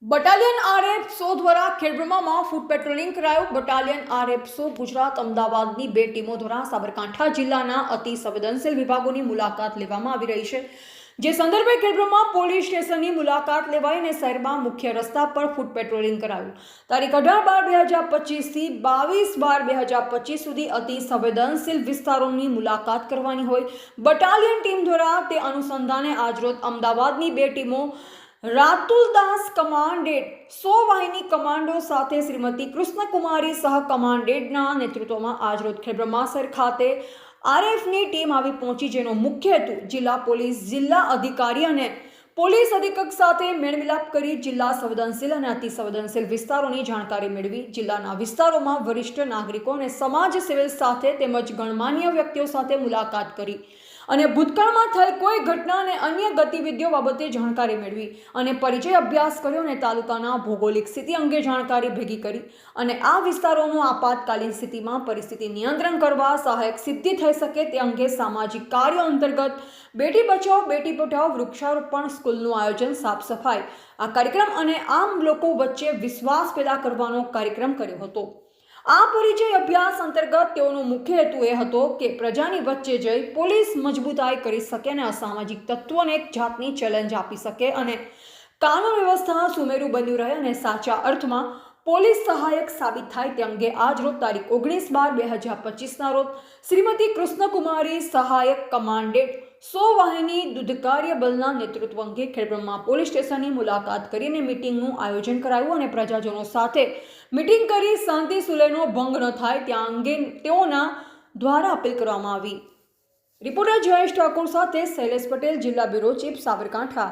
Battalion RFO દ્વારા ખેડબ્રહ્મામાં food patrolling કરાયું। Battalion RFO Gujarat અમદાવાદની બે ટીમો દ્વારા સાબરકાંઠા જિલ્લાના અતિ સંવેદનશીલ વિભાગોની મુલાકાત લેવામાં આવી રહી છે। જે સંદર્ભે ખેડબ્રહ્મા પોલીસ સ્ટેશનની મુલાકાત લેવાઈને શહેરમાં મુખ્ય રસ્તા પર ફૂડ પેટ્રોલિંગ કરાયું। તારીખ 18/12/2025 થી 22/12/2025 સુધી અતિ સંવેદનશીલ વિસ્તારોની મુલાકાત કરવાની હોય બટાલિયન ટીમ દ્વારા તે અનુસંધાને આજરોજ અમદાવાદની બે ટીમો રાતુલદાસ કમાન્ડેન્ટ 100 વાહિની કમાન્ડો સાથે શ્રીમતી કૃષ્ણકુમારી સહ કમાન્ડેન્ટના નેતૃત્વમાં આજરોજ ખેડબ્રહ્મા શહેર ખાતે આરએફની ટીમ આવી પહોંચી, જેનો મુખ્ય હેતુ જિલ્લા પોલીસ જિલ્લા અધિકારી અને પોલીસ અધિક્ષક સાથે મેળમિલાપ કરી જિલ્લા સંવેદનશીલ અને અતિ સંવેદનશીલ વિસ્તારોની જાણકારી મેળવી જિલ્લાના વિસ્તારોમાં વરિષ્ઠ નાગરિકો અને સમાજ સેવક સાથે તેમજ ગણમાન્ય વ્યક્તિઓ સાથે મુલાકાત કરી અને ભૂતકાળમાં થયેલ કોઈ ઘટના અને અન્ય ગતિવિધિઓ બાબતે જાણકારી મેળવી અને પરિચય અભ્યાસ કર્યો અને તાલુકાના ભૌગોલિક સ્થિતિ અંગે જાણકારી ભેગી કરી અને આ વિસ્તારોનું આપાતકાલીન સ્થિતિમાં પરિસ્થિતિ નિયંત્રણ કરવા સહાયક સિદ્ધિ થઈ શકે તે અંગે સામાજિક કાર્યો અંતર્ગત બેટી બચાવો બેટી પઢાઓ વૃક્ષારોપણ સ્કૂલનું આયોજન સાફ સફાઈ આ કાર્યક્રમ અને આમ લોકો વચ્ચે વિશ્વાસ પેદા કરવાનો કાર્યક્રમ કર્યો હતો। આ પરિચય અભ્યાસ અંતર્ગત તેઓનો મુખ્ય હેતુ એ હતો કે પ્રજાની વચ્ચે જઈ પોલીસ મજબૂતાઈ કરી શકે અને અસામાજિક તત્વોને એક જાતની ચેલેન્જ આપી શકે અને કાનૂન વ્યવસ્થા સુમેરુ બન્યું રહે અને સાચા અર્થમાં પોલીસ સહાયક સાબિત થાય તે અંગે આજરોજ તારીખ 19/12/2025 રોજ શ્રીમતી કૃષ્ણકુમારી સહાયક કમાન્ડેન્ટ 100 વાહિની દૂધકાર્ય બલના નેતૃત્વ અંગે ખેડબ્રહ્મા પોલીસ સ્ટેશનની મુલાકાત કરીને મીટિંગનું આયોજન કરાયું અને પ્રજાજનો સાથે મીટિંગ કરી શાંતિ સુલેહનો ભંગ ન થાય ત્યાં અંગે તેઓના દ્વારા અપીલ કરવામાં આવી। રિપોર્ટર જયેશ ઠાકોર સાથે શૈલેષ પટેલ, જિલ્લા બ્યુરો ચીફ, સાબરકાંઠા।